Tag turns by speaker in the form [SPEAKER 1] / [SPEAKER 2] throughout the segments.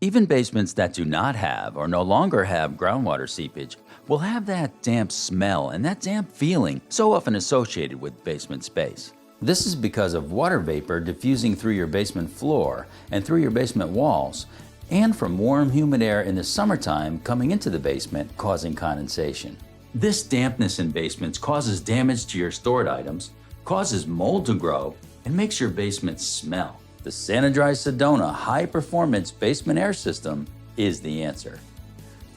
[SPEAKER 1] Even basements that do not have or no longer have groundwater seepage will have that damp smell and that damp feeling so often associated with basement space. This is because of water vapor diffusing through your basement floor and through your basement walls, and from warm, humid air in the summertime coming into the basement, causing condensation. This dampness in basements causes damage to your stored items, causes mold to grow, and makes your basement smell. The SaniDry Sedona high-performance basement air system is the answer.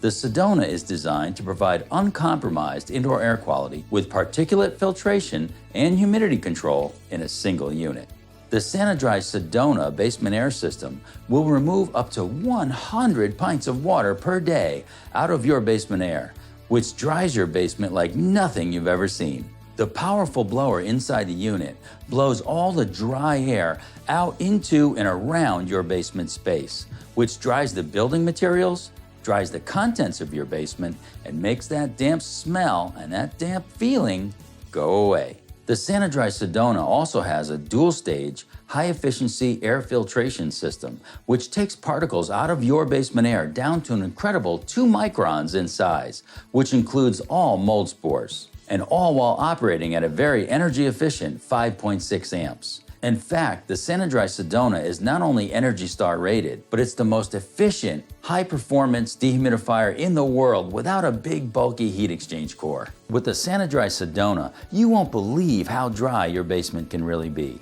[SPEAKER 1] The Sedona is designed to provide uncompromised indoor air quality with particulate filtration and humidity control in a single unit. The SaniDry Sedona basement air system will remove up to 100 pints of water per day out of your basement air, which dries your basement like nothing you've ever seen. The powerful blower inside the unit blows all the dry air out into and around your basement space, which dries the building materials, dries the contents of your basement, and makes that damp smell and that damp feeling go away. The SaniDry Sedona also has a dual-stage, high-efficiency air filtration system, which takes particles out of your basement air down to an incredible 2 microns in size, which includes all mold spores, and all while operating at a very energy-efficient 5.6 amps. In fact, the SaniDry Sedona is not only Energy Star rated, but it's the most efficient, high-performance dehumidifier in the world without a big, bulky heat exchange core. With the SaniDry Sedona, you won't believe how dry your basement can really be.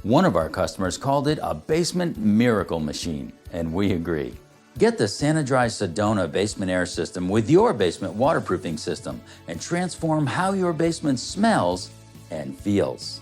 [SPEAKER 1] One of our customers called it a basement miracle machine, and we agree. Get the SaniDry Sedona basement air system with your basement waterproofing system and transform how your basement smells and feels.